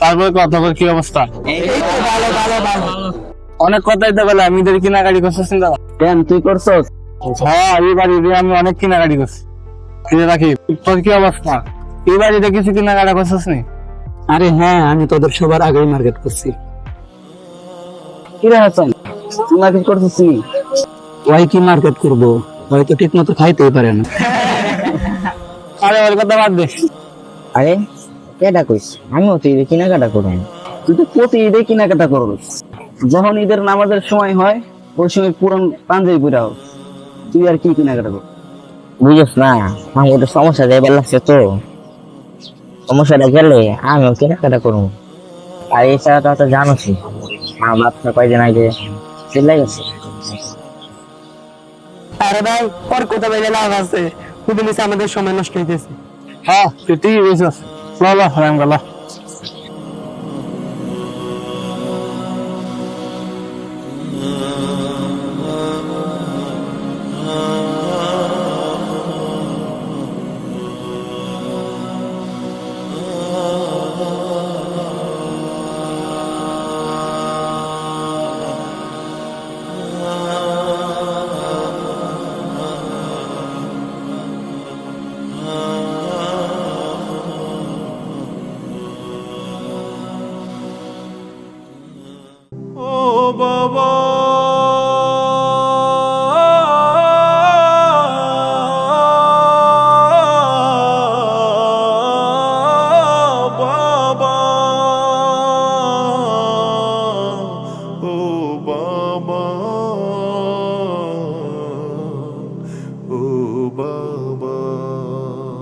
তারপরে কথা বল, কি অবস্থা? অনেক কথাই তো বলে, আমি তোর কেনাকাটি করছিস না? কেন তুই করছস? হ্যাঁ, এই বাড়িতে আমি অনেক কেনাকাটি করছি। কিনে রাখি। তোর কি অবস্থা? এই বাড়িতে কিছু কেনাকাটা করছিস নি? আরে হ্যাঁ, আমি তোদের সবার আগেই মার্কেট করছি। কি রে হাসান, তুই মার্কেট করছিস নি? ওই কি মার্কেট করবো? হয়তো ঠিক মতো খাইতেই পারে না। আরে ওর কথা বাদ দে। আরে কেডা কইস? আমিও তো ঈদে কেনাকাটা করুন। তুই তো প্রতি ঈদে কেনাকাটা করস। যখন ঈদের নামাজের সময় হয় ওই সময় পুরান পাঞ্জাবি পরা হোক, তুই আর কি কেনাকাটা কর? বুঝছ না, আমার একটা সমস্যা যাইবার লাগছে তো। সমস্যাটা গেলে আমিও কেনাকাটা করুন। আর এছাড়া তো জানোসই, আমার বাচ্চা কয়দিন আগে চিল্লাই গেছে। আরে ভাই, ওর কথা বলে লাভ আছে? খুবই নিচে আমাদের সময় নষ্ট হইতেছে। হ্যাঁ, তুই ঠিকই বলছিস। ল রাম গেল।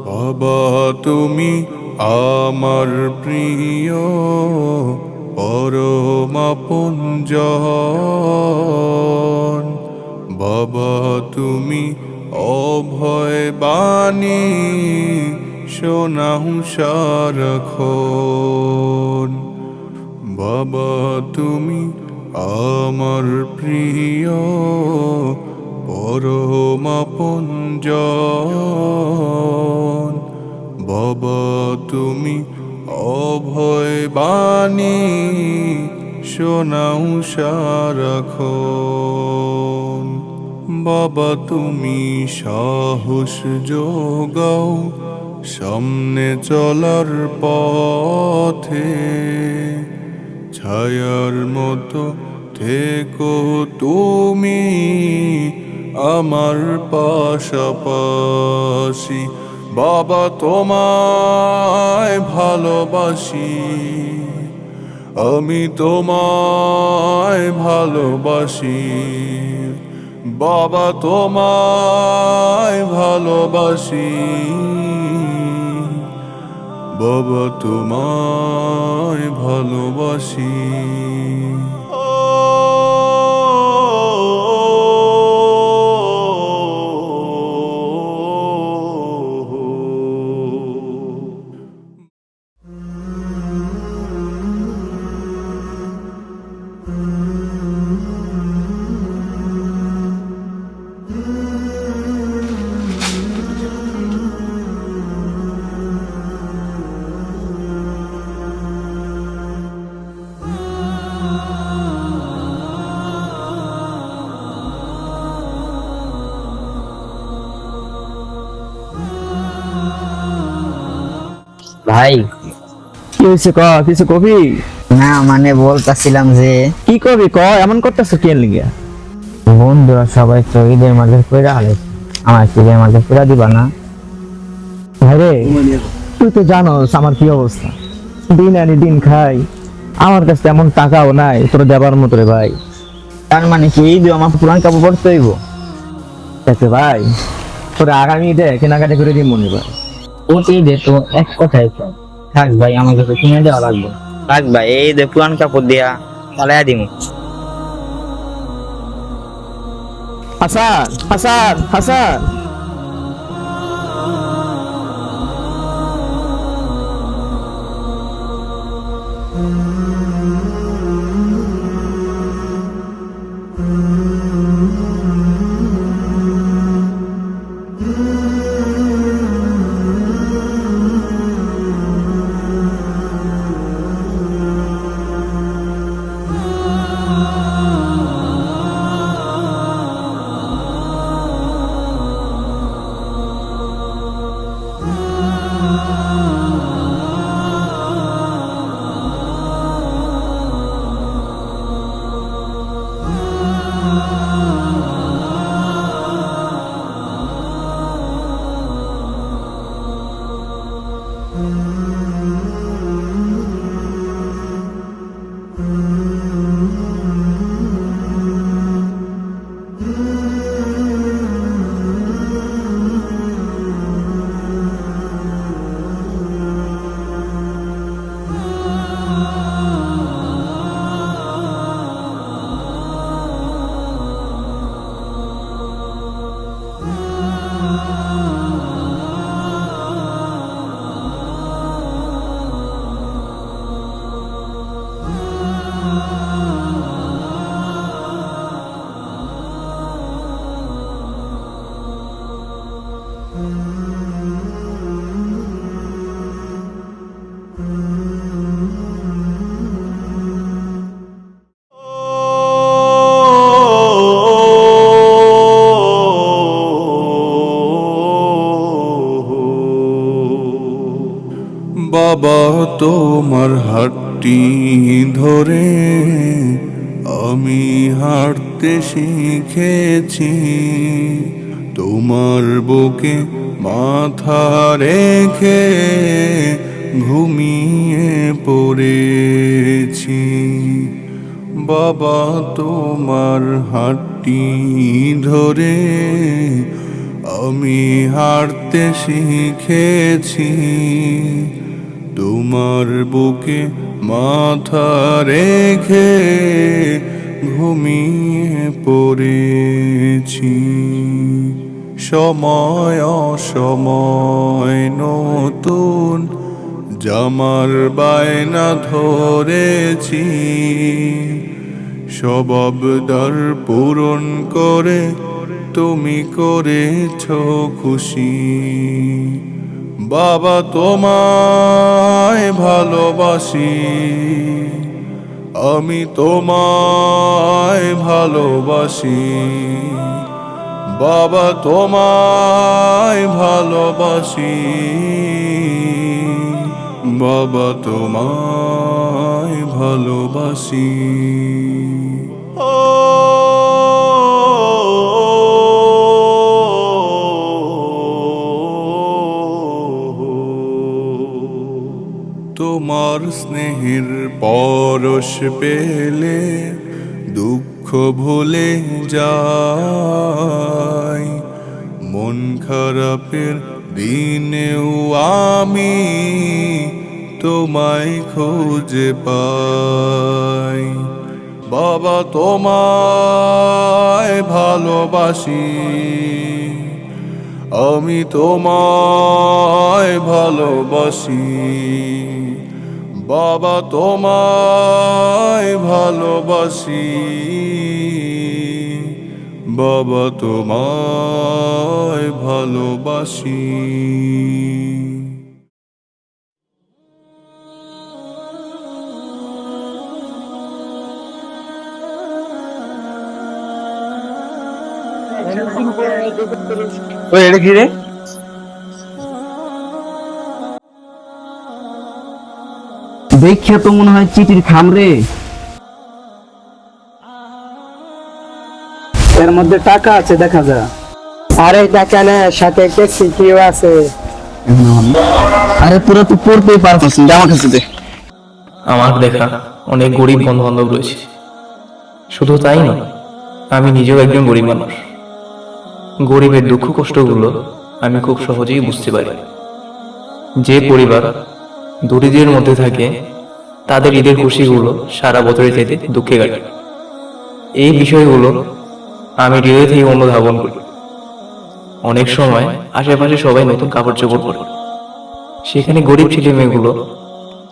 বাবা তুমি আমার প্রিয় পরম আপনজন, বাবা তুমি অভয় বাণী শোনাও সারাক্ষণ। বাবা তুমি আমার প্রিয় পরম আপনজন, বাবা তুমি অভয় বাণী শোনাও সারাক্ষণ। বাবা তুমি সাহস যোগাও সামনে চলার পথে, ছায়ার মতো থেকো তুমি আমার পাশাপাশি। বাবা তোমায় ভালোবাসি, আমি তোমায় ভালোবাসি। বাবা তোমায় ভালোবাসি, বাবা তোমায় ভালোবাসি। ভাই কি হয়েছে ক? কিছু কবি? না, মানে বলতেছিলাম যে কি কবি ক? এমন করতেছো কি লিগা? বন্ধুরা সবাই তো ঈদের মাঝে কইরা আলে, আমার কি ঈদের মাঝে কইরা দিবা না? আরে তুই তো জানোস আমার কি অবস্থা, দিন আনি দিন খাই, আমার কাছে এমন টাকাও নাই তোর দেবার মতো রে ভাই। তার মানে কি ঈদে আমার পুরান কাপড় পরতে হইব? দেখতে ভাই, তোর আগামী ঈদে কেনাকাটি করে দিই মনে ভাই। ও ঈদে তো এক কথাই কয়, থাক ভাই আমাকে তো কিনে দেওয়া লাগবে। থাক ভাই, এই ঈদে পুরান কাপড় দিয়া চালাইয়া দিমু। হাসান হাসান হাসান, বাবা তোমার হাতটি ধরে আমি হাঁটতে শিখেছি, তোমার বুকে মাথা রেখে ঘুমিয়ে পড়েছি। বাবা তোমার হাতটি ধরে আমি হাঁটতে শিখেছি, তোমার বুকে মাথা রেখে ঘুমিয়ে পড়েছি। সময় অসময় নতুন জামার বায়না ধরেছি, স্বভাবদার পূরণ করে তুমি করেছ খুশি। বাবা তোমায় ভালোবাসি, আমি তোমায় ভালোবাসি। বাবা তোমায় ভালোবাসি, বাবা তোমায় ভালোবাসি। তোমার স্নেহের পরশ পেলে দুঃখ ভুলে যাই, মন খারাপের দিনেও আমি তোমায় খুঁজে পাই। বাবা তোমায় ভালোবাসি, আমি তোমায় ভালোবাসি। বাবা তোমায় ভালোবাসি, বাবা তোমায় ভালোবাসি। ওই এটা কি রে? দেখিয়া তো মনে হয় চিঠির খাম রে। এর মধ্যে টাকা আছে দেখা যায়। আরে টাকা না, সাথে একটা সিকিউ আছে। আরে তোরা তো পড়তেই পারছিস না, আমার কাছে দে। আমার দেখা অনেক গরিব বন্ধু বান্ধব রয়েছে, শুধু তাই নয় আমি নিজেও একজন গরিব মানুষ। গরিবের দুঃখ কষ্টগুলো আমি খুব সহজেই বুঝতে পারি। যে পরিবার দরিদ্রের মধ্যে থাকে তাদের ঈদের খুশিগুলো সারা বছরের চাইতে দুঃখে কাটে। এই বিষয়গুলো আমি হৃদয় থেকে অনুধাবন করি। অনেক সময় আশেপাশে সবাই নতুন কাপড় চোপড় পরে, সেখানে গরিব ছেলে মেয়েগুলো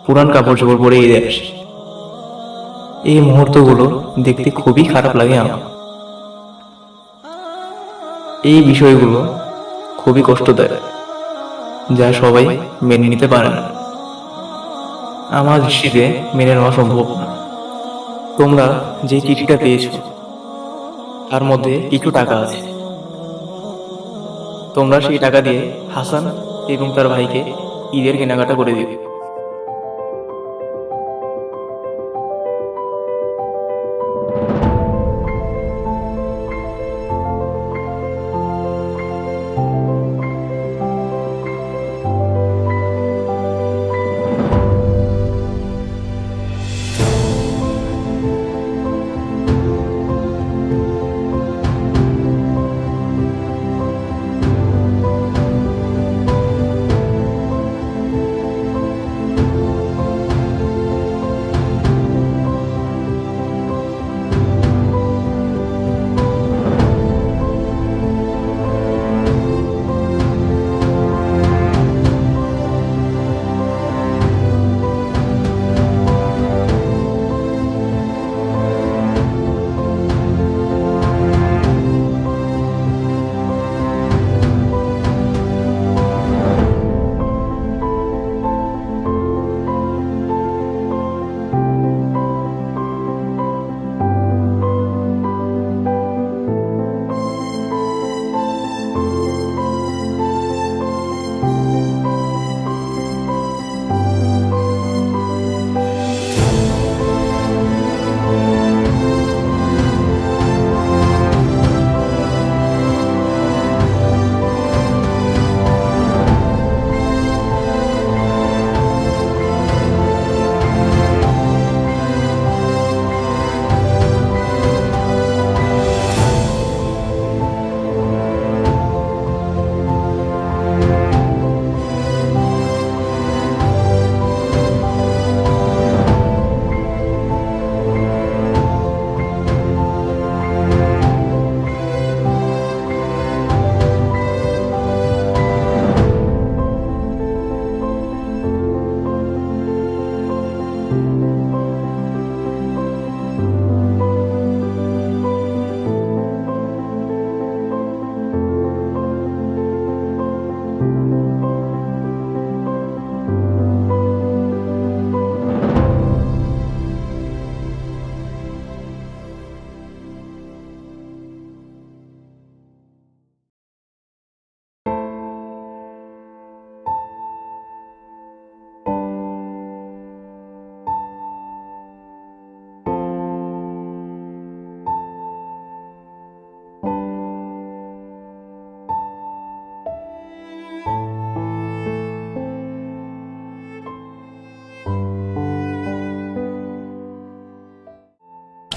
পুরান কাপড় চোপড় পরে ঈদে আসে। এই মুহূর্তগুলো দেখতে খুবই খারাপ লাগে আমার। এই বিষয়গুলো খুবই কষ্টদায়ক, যা সবাই মেনে নিতে পারে না। আমার দৃষ্টিতে মেনে নেওয়া সম্ভব না। তোমরা যে চিঠিটা পেয়েছো তার মধ্যে কিছু টাকা আছে। তোমরা সেই টাকা দিয়ে হাসান এবং তার ভাইকে ঈদের কেনাকাটা করে দিবে।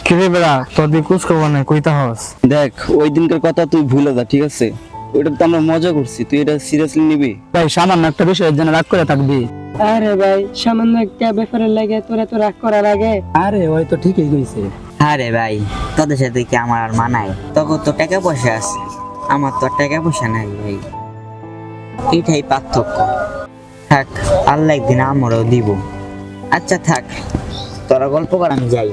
কিরে বেড়া তোর দিয়ে কুছ করবো না কইতা হস। দেখ ওই দিনকার কথা তুই ভুলে যা, ঠিক আছে? ওইটা তো আমরা মজা করছি, তুই এটা সিরিয়াসলি নিবি? ভাই সামান্য একটা বিষয়ের জন্য রাগ করে থাকবি? আরে ভাই সামান্য একটা ব্যাপারের লাগে তোরা তো রাগ করার আগে। আরে ওই তো ঠিকই কইছে। আরে ভাই তোদের সাথে কি আমার আর মানায়? তখন তো টাকা পয়সা আছে, আমার তো আর টাকা পয়সা নাই ভাই। এটাই পার্থক্য। থাক, আল্লাহ একদিন আমারও দিব। আচ্ছা থাক, তোরা গল্প কর, আমি যাই।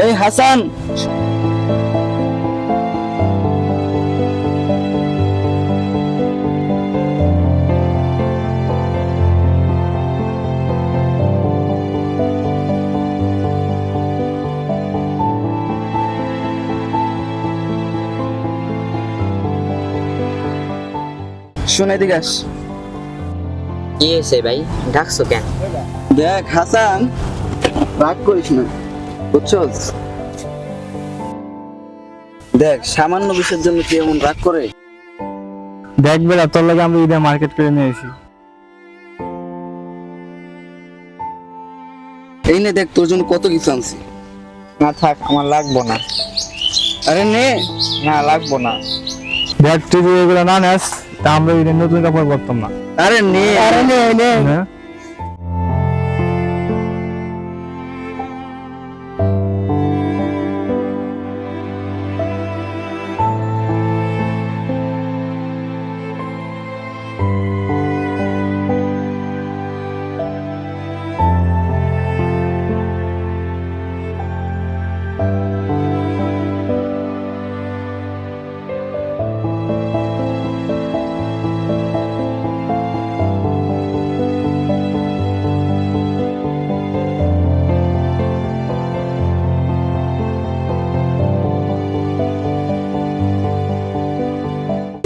এই হাসান, শোন এদিকে আস। কি হয়েছে ভাই, ডাকছো কেন? দেখ হাসান, রাগ করিস না, বুঝছস? দেখ সামান্য বিষয়ের জন্য কি এমন রাগ করে? দেখ বেড়া তোর লাগে আমরা ঈদে মার্কেট করে নিয়ে এসি। এই নে দেখ, তোর জন্য কত কিছু আনছি। না থাক, আমার লাগবো না। আরে নে। না লাগবো না। দেখ তুই যদি এগুলো না নেস তা আমরা ঈদের নতুন কাপড় পরতাম না। আরে নে। আরে নে নে। হ্যাঁ?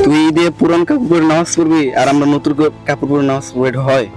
তুই ঈদে পুরান কাপড় পরে নামাজ পড়বি আর আমরা নতুন কাপড় পরে নামাজ পড়বো, এটা হয়?